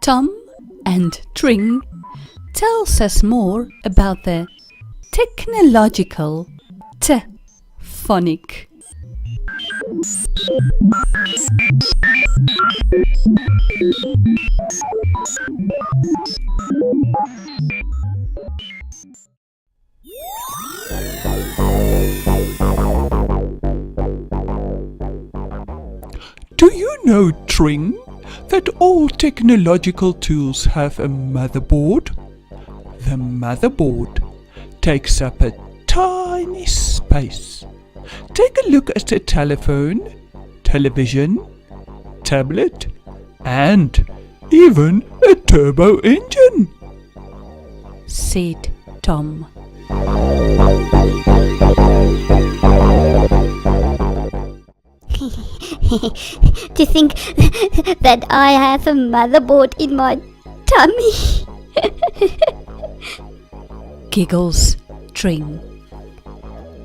Tom and Tring tells us more about the technological phonic. Do you know, Tring, that all technological tools have a motherboard? The motherboard takes up a tiny space. Take a look at a telephone, television, tablet, and even a turbo engine, said Tom. To think that I have a motherboard in my tummy. Giggles Tring.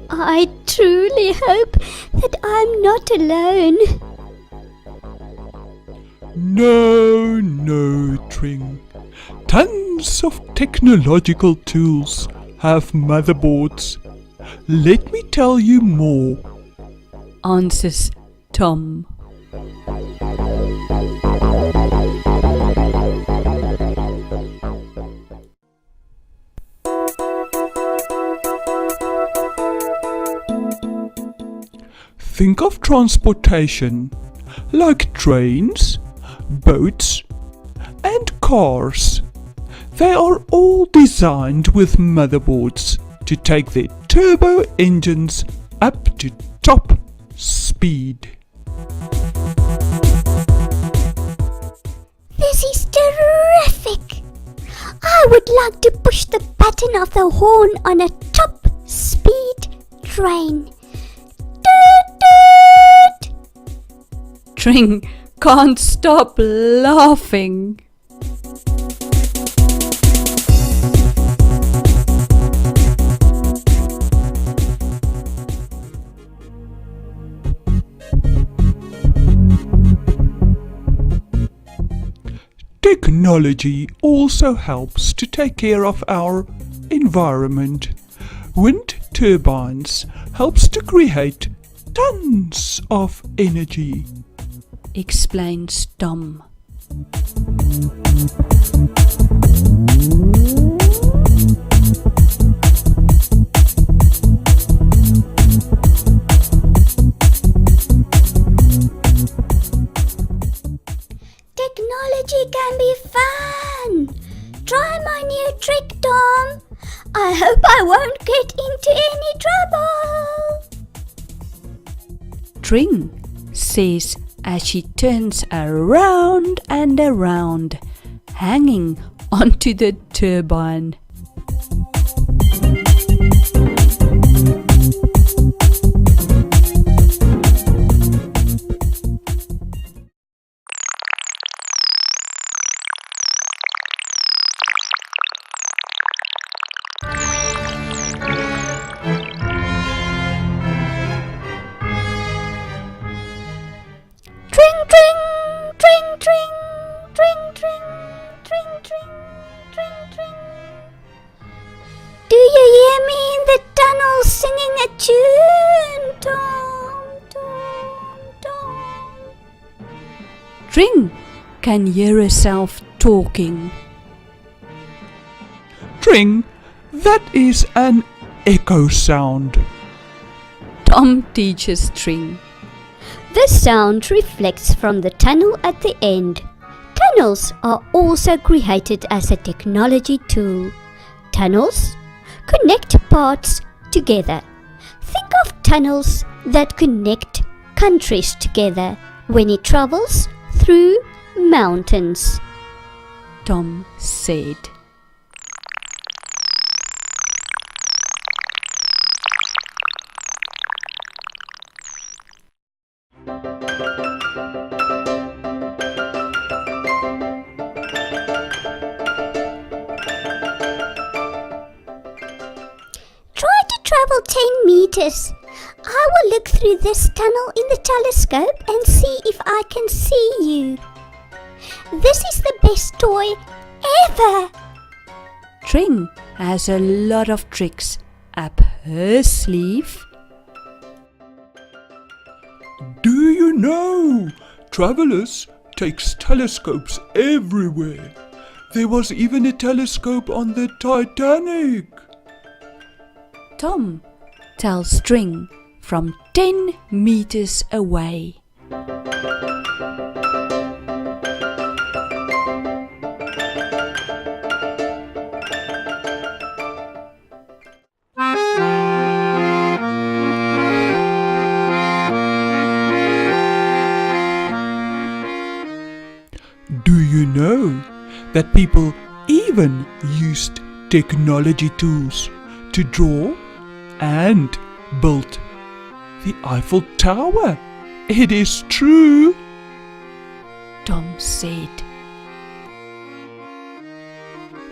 I truly hope that I'm not alone. No, Tring. Tons of technological tools have motherboards. Let me tell you more, answers Tom. Think of transportation like trains, boats, and cars. They are all designed with motherboards to take their turbo engines up to top speed. This is terrific! I would like to push the button of the horn on a top speed train. Toot toot! Tring can't stop laughing. Technology also helps to take care of our environment. Wind turbines helps to create tons of energy, explains Tom. Technology can be fun. Try my new trick, Tom. I hope I won't get into any trouble. Tring says as she turns around and around, hanging onto the turbine. Tring, tring, tring, tring, tring, tring, tring, tring, tring, tring. Do you hear me in the tunnel singing a tune? Tom, tom, tom. Tring can hear herself talking. Tring, that is an echo sound. Tom teaches Tring. The sound reflects from the tunnel at the end. Tunnels are also created as a technology tool. Tunnels connect parts together. Think of tunnels that connect countries together when it travels through mountains, Tom said. travel 10 meters. I will look through this tunnel in the telescope and see if I can see you. This is the best toy ever. Tring has a lot of tricks up her sleeve. Do you know? Travellers takes telescopes everywhere. There was even a telescope on the Titanic. Tom tells Tring from 10 meters away. Do you know that people even used technology tools to draw and build the Eiffel Tower? It is true. Tom said.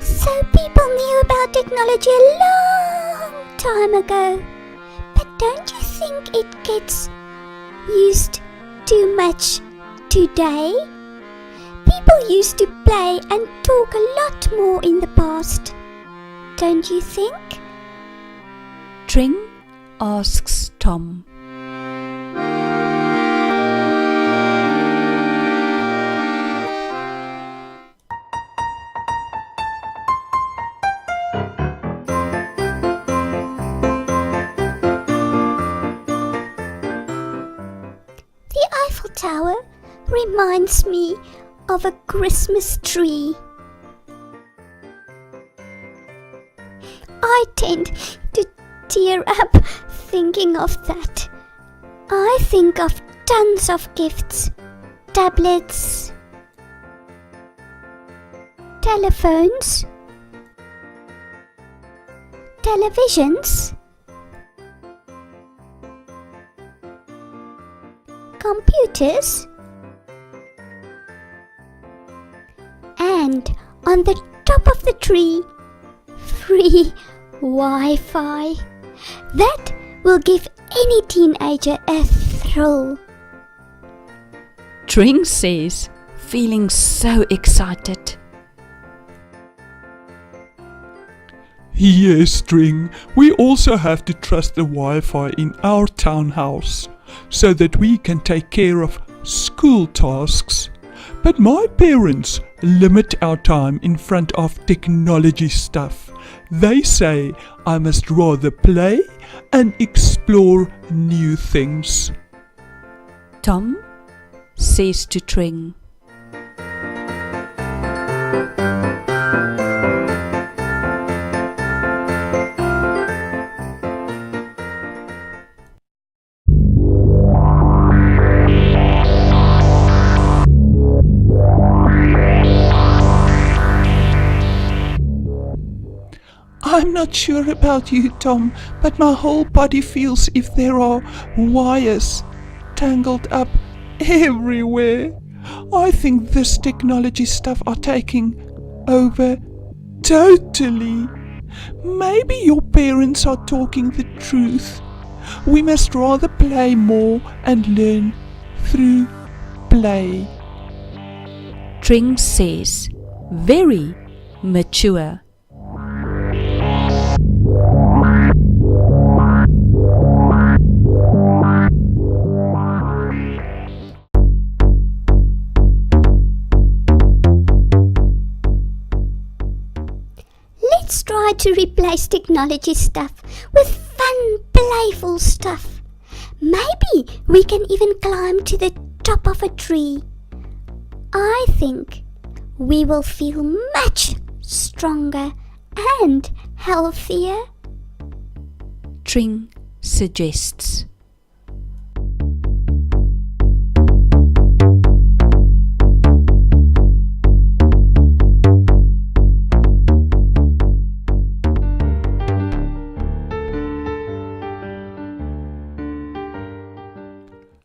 So people knew about technology a long time ago. But don't you think it gets used too much today? People used to play and talk a lot more in the past. Don't you think? Tring asks Tom. The Eiffel Tower reminds me of a Christmas tree. I tend to tear up thinking of that. I think of tons of gifts, tablets, telephones, televisions, computers, and on the top of the tree, free Wi-Fi. That will give any teenager a thrill. Tring says, feeling so excited. Yes, Tring, we also have to trust the Wi-Fi in our townhouse so that we can take care of school tasks. But my parents limit our time in front of technology stuff. They say I must rather play and explore new things. Tom says to Tring. I'm not sure about you, Tom, but my whole body feels if there are wires tangled up everywhere. I think this technology stuff are taking over totally. Maybe your parents are talking the truth. We must rather play more and learn through play. Tring says, very mature. Let's try to replace technology stuff with fun, playful stuff. Maybe we can even climb to the top of a tree. I think we will feel much stronger and healthier. Tring suggests.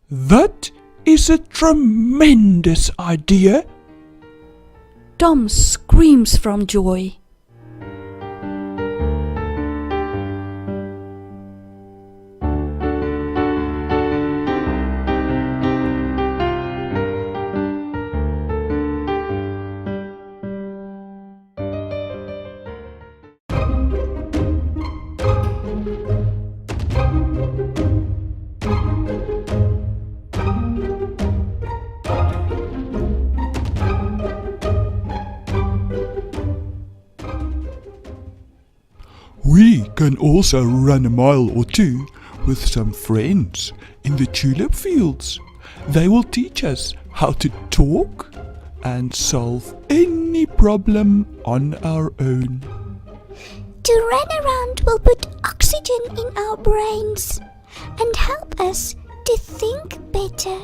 That is a tremendous idea. Tom screams from joy. We can also run a mile or two with some friends in the tulip fields. They will teach us how to talk and solve any problem on our own. To run around will put oxygen in our brains and help us to think better.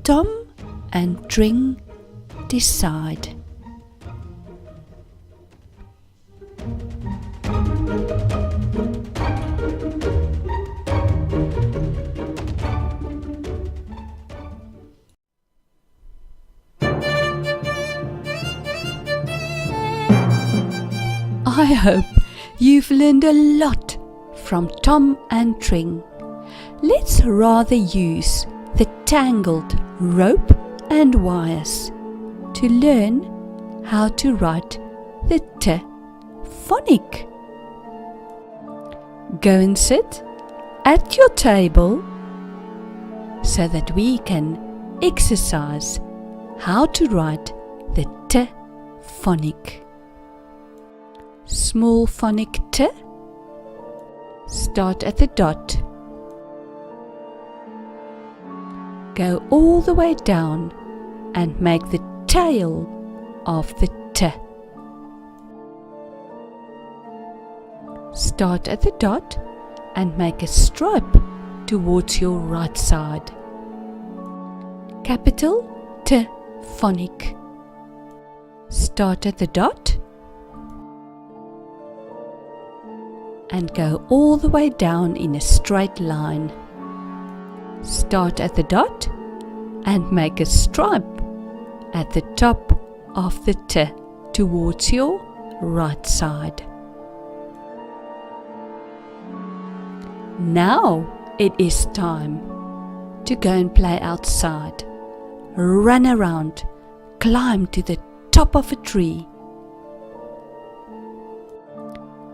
Tom and Tring decide. I hope you've learned a lot from Tom and Tring. Let's rather use the tangled rope and wires to learn how to write the T phonic. Go and sit at your table so that we can exercise how to write the T phonic. Small phonic T. Start at the dot. Go all the way down and make the tail of the T. Start at the dot and make a stripe towards your right side. Capital T phonic. Start at the dot and go all the way down in a straight line. Start at the dot and make a stripe at the top of the T towards your right side. Now it is time to go and play outside. Run around, climb to the top of a tree.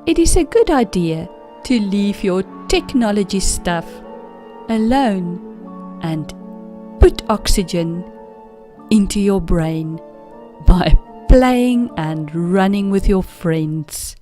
It is a good idea to leave your technology stuff alone and put oxygen into your brain by playing and running with your friends.